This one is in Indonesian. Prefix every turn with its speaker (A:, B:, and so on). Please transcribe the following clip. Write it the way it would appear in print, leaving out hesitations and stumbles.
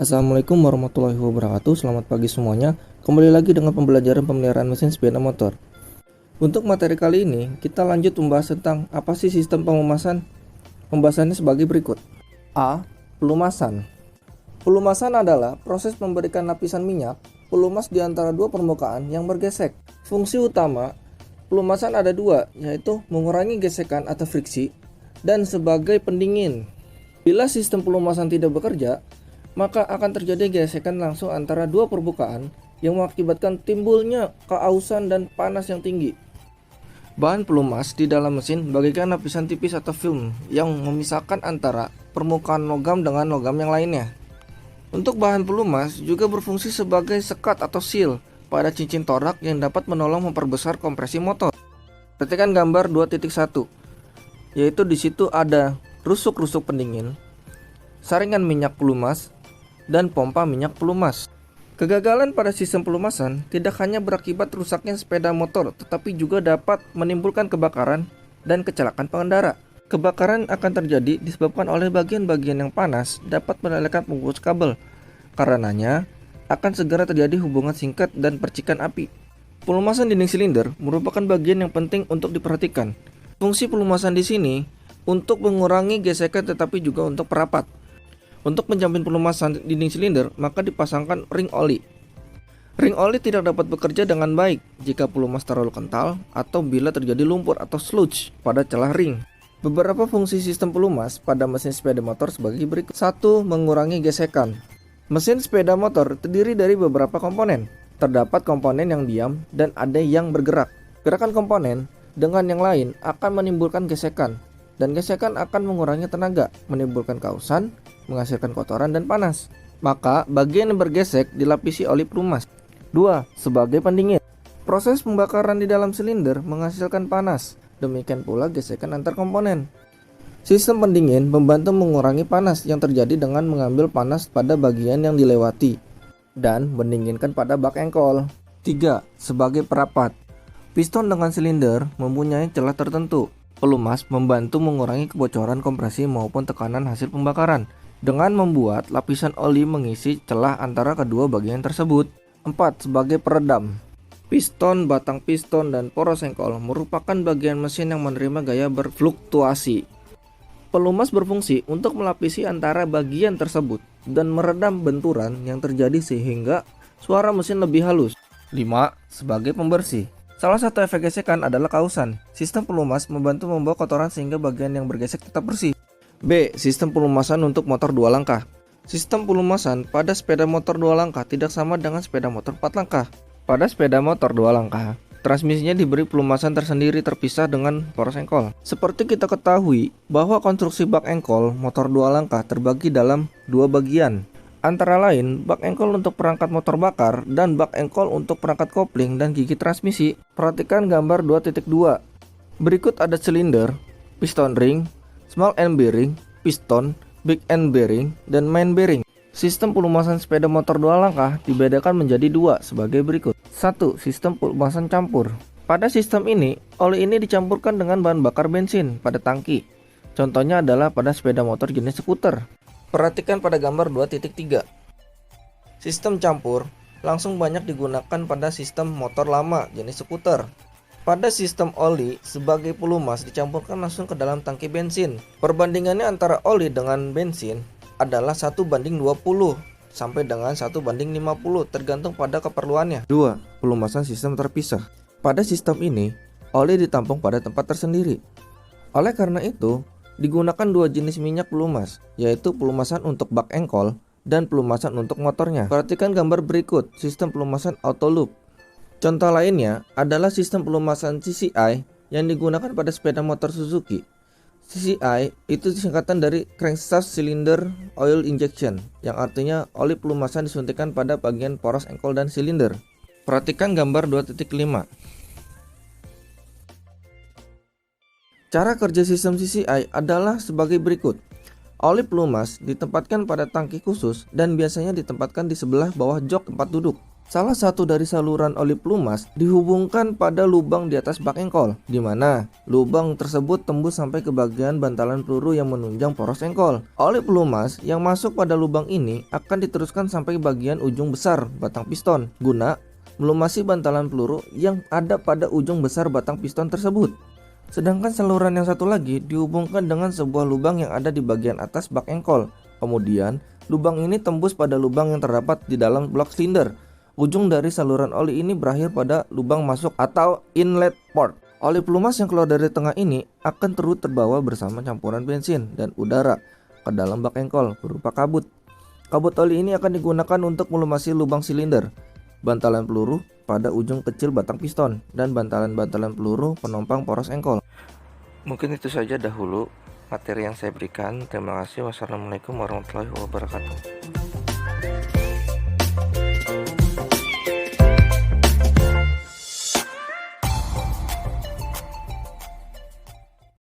A: Assalamualaikum warahmatullahi wabarakatuh. Selamat pagi semuanya. Kembali lagi dengan pembelajaran pemeliharaan mesin sepeda motor. Untuk materi kali ini, kita lanjut membahas tentang apa sih sistem pelumasan. Pembahasannya sebagai berikut. A. Pelumasan. Pelumasan adalah proses memberikan lapisan minyak pelumas di antara dua permukaan yang bergesek. Fungsi utama pelumasan ada dua, yaitu mengurangi gesekan atau friksi dan sebagai pendingin. Bila sistem pelumasan tidak bekerja, maka akan terjadi gesekan langsung antara dua permukaan yang mengakibatkan timbulnya keausan dan panas yang tinggi. Bahan pelumas di dalam mesin bagaikan lapisan tipis atau film yang memisahkan antara permukaan logam dengan logam yang lainnya. Untuk bahan pelumas juga berfungsi sebagai sekat atau seal pada cincin torak yang dapat menolong memperbesar kompresi motor. Perhatikan gambar 2.1, yaitu di situ ada rusuk-rusuk pendingin, saringan minyak pelumas, dan pompa minyak pelumas. Kegagalan pada sistem pelumasan tidak hanya berakibat rusaknya sepeda motor, tetapi juga dapat menimbulkan kebakaran dan kecelakaan pengendara. Kebakaran akan terjadi disebabkan oleh bagian-bagian yang panas dapat melelehkan pembungkus kabel. Karenanya, akan segera terjadi hubungan singkat dan percikan api. Pelumasan dinding silinder merupakan bagian yang penting untuk diperhatikan. Fungsi pelumasan di sini untuk mengurangi gesekan tetapi juga untuk perapat. Untuk menjamin pelumasan dinding silinder, maka dipasangkan ring oli. Ring oli tidak dapat bekerja dengan baik jika pelumas terlalu kental atau bila terjadi lumpur atau sludge pada celah ring. Beberapa fungsi sistem pelumas pada mesin sepeda motor sebagai berikut. 1. Mengurangi gesekan. Mesin sepeda motor terdiri dari beberapa komponen. Terdapat komponen yang diam dan ada yang bergerak. Gerakan komponen dengan yang lain akan menimbulkan gesekan, dan gesekan akan mengurangi tenaga, menimbulkan keausan, menghasilkan kotoran dan panas. Maka bagian yang bergesek dilapisi oli pelumas. 2. Sebagai pendingin. Proses pembakaran di dalam silinder menghasilkan panas. Demikian pula gesekan antar komponen. Sistem pendingin membantu mengurangi panas yang terjadi dengan mengambil panas pada bagian yang dilewati dan mendinginkan pada bak engkol. 3. Sebagai perapat. Piston dengan silinder mempunyai celah tertentu. Pelumas membantu mengurangi kebocoran kompresi maupun tekanan hasil pembakaran dengan membuat lapisan oli mengisi celah antara kedua bagian tersebut. 4. Sebagai peredam. Piston, batang piston, dan poros engkol merupakan bagian mesin yang menerima gaya berfluktuasi. Pelumas berfungsi untuk melapisi antara bagian tersebut dan meredam benturan yang terjadi sehingga suara mesin lebih halus. 5. Sebagai pembersih. Salah satu efek gesekan adalah keausan. Sistem pelumas membantu membawa kotoran sehingga bagian yang bergesek tetap bersih. B. Sistem pelumasan untuk motor 2 langkah. Sistem pelumasan pada sepeda motor 2 langkah tidak sama dengan sepeda motor 4 langkah. Pada sepeda motor 2 langkah, transmisinya diberi pelumasan tersendiri terpisah dengan poros engkol. Seperti kita ketahui bahwa konstruksi bak engkol motor 2 langkah terbagi dalam 2 bagian. Antara lain, bak engkol untuk perangkat motor bakar dan bak engkol untuk perangkat kopling dan gigi transmisi. Perhatikan gambar 2.2. Berikut ada silinder, piston ring, small end bearing, piston, big end bearing, dan main bearing. Sistem pelumasan sepeda motor 2 langkah dibedakan menjadi 2 sebagai berikut. 1. Sistem pelumasan campur. Pada sistem ini, oli ini dicampurkan dengan bahan bakar bensin pada tangki. Contohnya adalah pada sepeda motor jenis skuter. Perhatikan pada gambar 2.3. Sistem campur langsung banyak digunakan pada sistem motor lama jenis skuter. Pada sistem oli sebagai pelumas dicampurkan langsung ke dalam tangki bensin. Perbandingannya antara oli dengan bensin adalah 1:20 sampai dengan 1:50 tergantung pada keperluannya. 2. Pelumasan sistem terpisah. Pada sistem ini, oli ditampung pada tempat tersendiri. Oleh karena itu, digunakan 2 jenis minyak pelumas, yaitu pelumasan untuk bak engkol dan pelumasan untuk motornya. Perhatikan gambar berikut, sistem pelumasan auto loop. Contoh lainnya adalah sistem pelumasan CCI yang digunakan pada sepeda motor Suzuki. CCI itu singkatan dari Crankshaft Cylinder Oil Injection, yang artinya oli pelumasan disuntikkan pada bagian poros engkol dan silinder. Perhatikan gambar 2.5. Cara kerja sistem CCI adalah sebagai berikut. Oli pelumas ditempatkan pada tangki khusus dan biasanya ditempatkan di sebelah bawah jok tempat duduk. Salah satu dari saluran oli pelumas dihubungkan pada lubang di atas bak engkol, di mana lubang tersebut tembus sampai ke bagian bantalan peluru yang menunjang poros engkol. Oli pelumas yang masuk pada lubang ini akan diteruskan sampai bagian ujung besar batang piston, guna melumasi bantalan peluru yang ada pada ujung besar batang piston tersebut. Sedangkan saluran yang satu lagi dihubungkan dengan sebuah lubang yang ada di bagian atas bak engkol. Kemudian, lubang ini tembus pada lubang yang terdapat di dalam blok silinder. Ujung dari saluran oli ini berakhir pada lubang masuk atau inlet port. Oli pelumas yang keluar dari tengah ini akan terus terbawa bersama campuran bensin dan udara ke dalam bak engkol berupa kabut. Kabut oli ini akan digunakan untuk melumasi lubang silinder, bantalan peluru pada ujung kecil batang piston, dan bantalan-bantalan peluru penompang poros engkol. Mungkin itu saja dahulu materi yang saya berikan. Terima kasih. Wassalamualaikum warahmatullahi wabarakatuh.